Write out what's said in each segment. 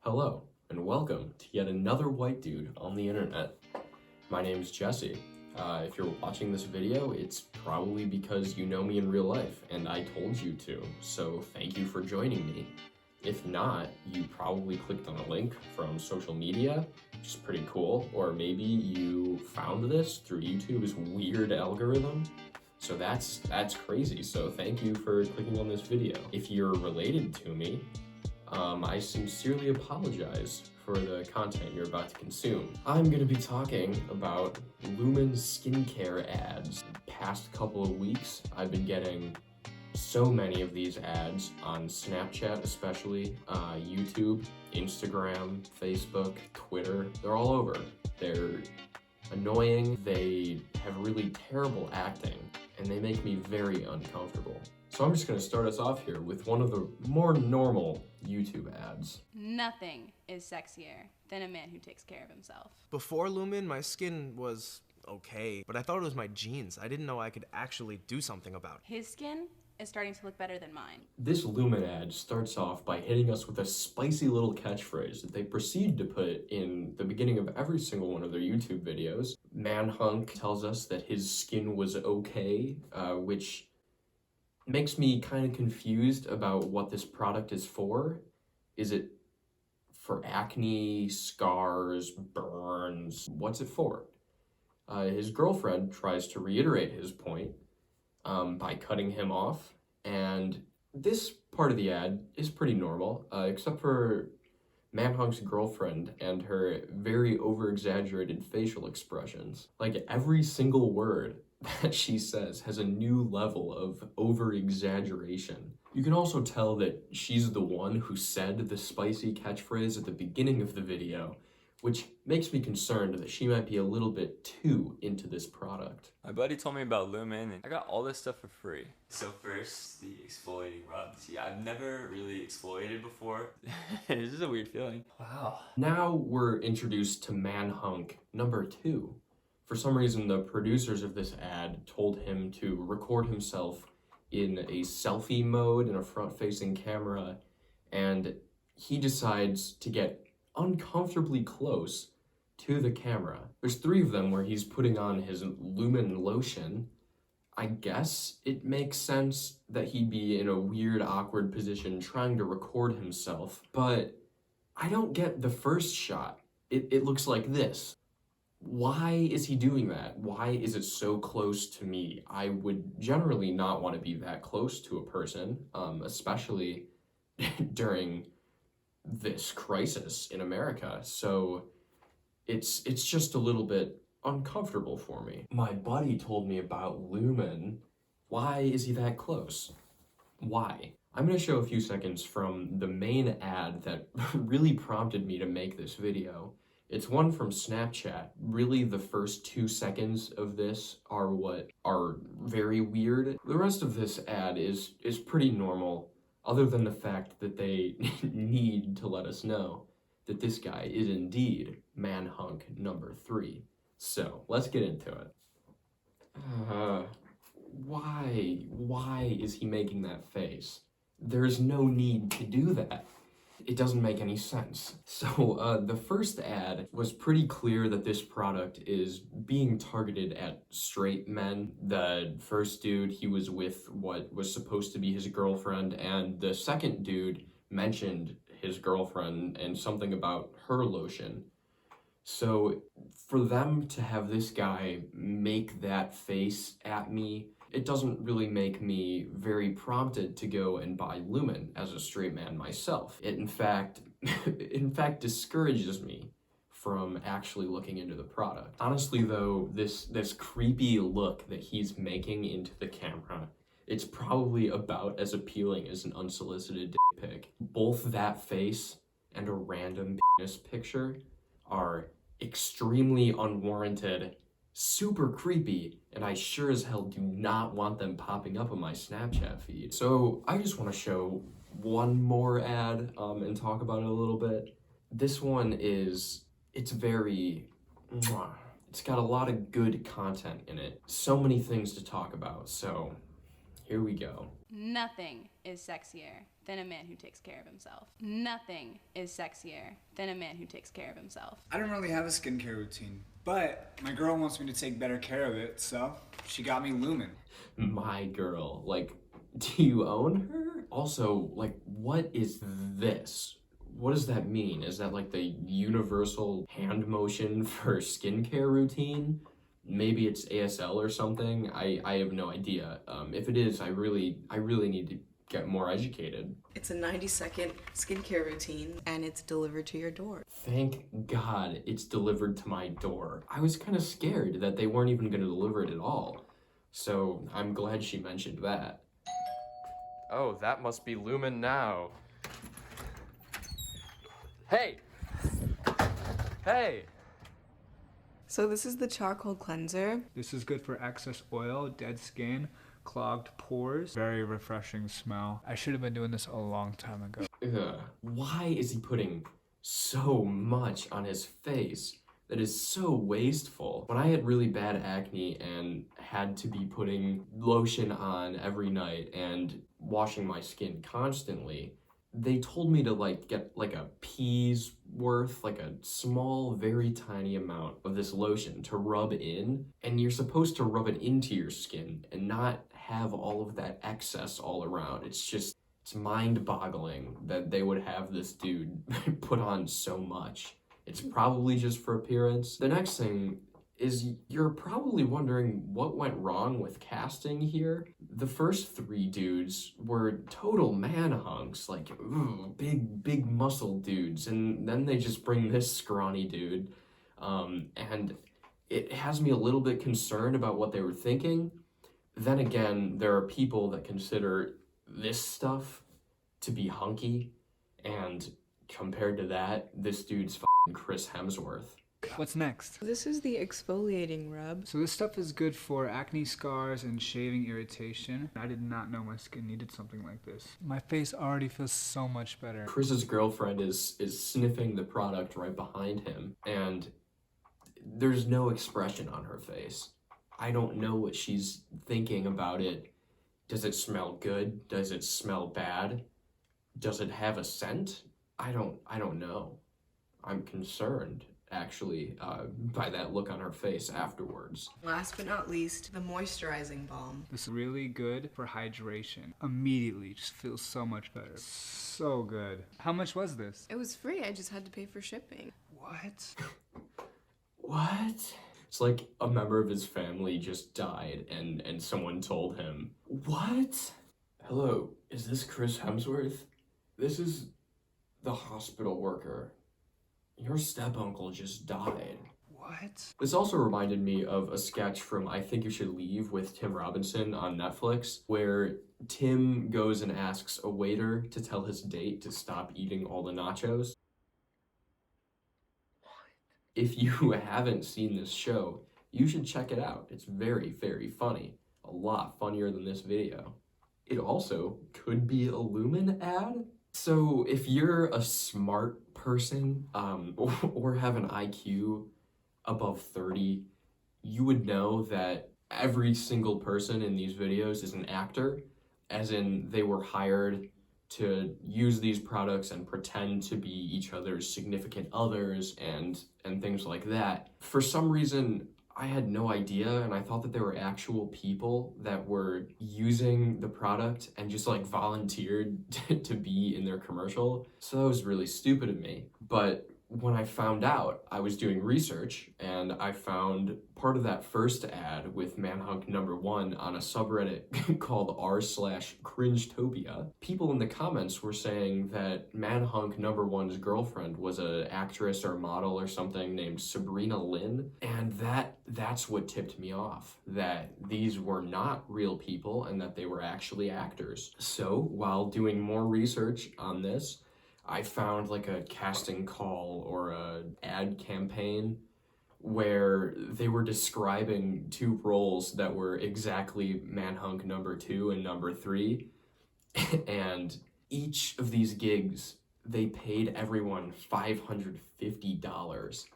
Hello, and welcome to yet another white dude on the internet. My name is Jesse. If you're watching this video, it's probably because you know me in real life, and I told you to, so thank you for joining me. If not, you probably clicked on a link from social media, which is pretty cool, or maybe you found this through YouTube's weird algorithm. So that's crazy, so thank you for clicking on this video. If you're related to me, I sincerely apologize for the content you're about to consume. I'm gonna be talking about Lumin Skincare ads. The past couple of weeks, I've been getting so many of these ads on Snapchat especially, YouTube, Instagram, Facebook, Twitter. They're all over. They're annoying, they have really terrible acting, and they make me very uncomfortable. So I'm just gonna start us off here with one of the more normal YouTube ads. Nothing is sexier than a man who takes care of himself. Before Lumin, my skin was okay, but I thought it was my genes. I didn't know I could actually do something about it. His skin is starting to look better than mine. This Lumin ad starts off by hitting us with a spicy little catchphrase that they proceed to put in the beginning of every single one of their YouTube videos. Manhunk tells us that his skin was okay, which makes me kind of confused about what this product is for. Is it for acne, scars, burns? What's it for? His girlfriend tries to reiterate his point by cutting him off, and this part of the ad is pretty normal, except for Manhunk's girlfriend and her very over-exaggerated facial expressions. Like, every single word that she says has a new level of over-exaggeration. You can also tell that she's the one who said the spicy catchphrase at the beginning of the video, which makes me concerned that she might be a little bit too into this product. My buddy told me about Lumin, and I got all this stuff for free. So first, the exfoliating rub. See, I've never really exfoliated before. This is a weird feeling. Wow. Now we're introduced to Manhunk number 2. For some reason, the producers of this ad told him to record himself in a selfie mode in a front-facing camera, and he decides to get uncomfortably close to the camera. There's 3 of them where he's putting on his Lumin lotion. I guess it makes sense that he'd be in a weird, awkward position trying to record himself, but I don't get the first shot. It looks like this. Why is he doing that? Why is it so close to me? I would generally not want to be that close to a person, especially during this crisis in America. So it's just a little bit uncomfortable for me. My buddy told me about Lumin. Why is he that close? Why? I'm gonna show a few seconds from the main ad that really prompted me to make this video. It's one from Snapchat. Really, the first 2 seconds of this are what are very weird. The rest of this ad is pretty normal, other than the fact that they need to let us know that this guy is indeed Manhunk number 3. So, let's get into it. Why is he making that face? There's no need to do that. It doesn't make any sense. So the first ad was pretty clear that this product is being targeted at straight men. The first dude, he was with what was supposed to be his girlfriend, and the second dude mentioned his girlfriend and something about her lotion. So for them to have this guy make that face at me, it doesn't really make me very prompted to go and buy Lumin as a straight man myself. It in fact discourages me from actually looking into the product. Honestly though, this creepy look that he's making into the camera, it's probably about as appealing as an unsolicited dick pic. Both that face and a random penis picture are extremely unwarranted, super creepy, and I sure as hell do not want them popping up on my Snapchat feed. So I just want to show one more ad and talk about it a little bit. This one it's got a lot of good content in it. So many things to talk about, so Here we go. Nothing is sexier than a man who takes care of himself. Nothing is sexier than a man who takes care of himself. I don't really have a skincare routine, but my girl wants me to take better care of it, so she got me Lumin. My girl, like, do you own her? Also, like, what is this? What does that mean? Is that like the universal hand motion for skincare routine? Maybe it's ASL or something. I have no idea. If it is, I really need to get more educated. It's a 90-second skincare routine, and it's delivered to your door. Thank God it's delivered to my door. I was kind of scared that they weren't even going to deliver it at all. So I'm glad she mentioned that. Oh, that must be Lumin now. Hey! Hey! So this is the charcoal cleanser. This is good for excess oil, dead skin, clogged pores. Very refreshing smell. I should have been doing this a long time ago. Ugh. Why is he putting so much on his face? That is so wasteful. When I had really bad acne and had to be putting lotion on every night and washing my skin constantly, they told me to like get like a pea's worth, like a small, very tiny amount of this lotion to rub in, and you're supposed to rub it into your skin and not have all of that excess all around. It's mind-boggling that they would have this dude put on so much. It's probably just for appearance. The next thing is you're probably wondering what went wrong with casting here. The first three dudes were total man hunks, like big muscle dudes, and then they just bring this scrawny dude, and it has me a little bit concerned about what they were thinking. Then again, there are people that consider this stuff to be hunky, and compared to that, this dude's Chris Hemsworth. What's next? This is the exfoliating rub. So this stuff is good for acne scars and shaving irritation. I did not know my skin needed something like this. My face already feels so much better. Chris's girlfriend is sniffing the product right behind him, and there's no expression on her face. I don't know what she's thinking about it. Does it smell good? Does it smell bad? Does it have a scent? I don't know. I'm concerned, actually, by that look on her face afterwards. Last but not least, the moisturizing balm. This is really good for hydration. Immediately, just feels so much better. So good. How much was this? It was free, I just had to pay for shipping. What? What? It's like a member of his family just died and someone told him, what? Hello, is this Chris Hemsworth? This is the hospital worker. Your step-uncle just died. What? This also reminded me of a sketch from I Think You Should Leave with Tim Robinson on Netflix, where Tim goes and asks a waiter to tell his date to stop eating all the nachos. If you haven't seen this show, you should check it out. It's very, very funny. A lot funnier than this video. It also could be a Lumin ad. So if you're a smart person or have an IQ above 30, you would know that every single person in these videos is an actor, as in they were hired to use these products and pretend to be each other's significant others and things like that. For some reason, I had no idea, and I thought that there were actual people that were using the product and just like volunteered to be in their commercial. So that was really stupid of me. But when I found out, I was doing research and I found part of that first ad with Manhunk #1 on a subreddit called r/cringetopia. People in the comments were saying that Manhunk #1's girlfriend was an actress or model or something named Sabrina Lynn, and that's what tipped me off, that these were not real people and that they were actually actors. So while doing more research on this, I found like a casting call or a ad campaign where they were describing two roles that were exactly Manhunk #2 and #3. And each of these gigs, they paid everyone $550,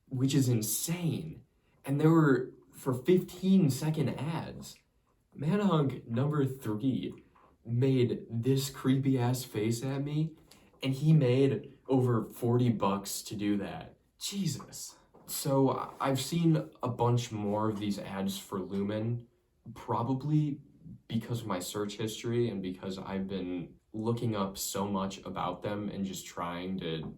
which is insane. And they were for 15-second ads. Manhunk number 3 made this creepy ass face at me, and he made over $40 to do that. Jesus. So I've seen a bunch more of these ads for Lumin, probably because of my search history and because I've been looking up so much about them and just trying to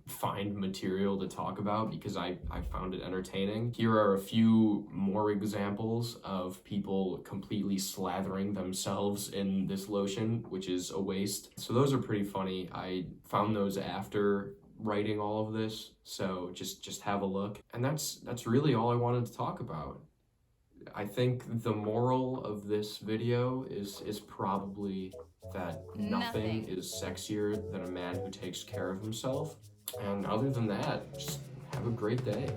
find material to talk about because I found it entertaining. Here are a few more examples of people completely slathering themselves in this lotion, which is a waste. So those are pretty funny. I found those after writing all of this, so just have a look. And that's really all I wanted to talk about. I think the moral of this video is probably that nothing is sexier than a man who takes care of himself. And other than that, just have a great day.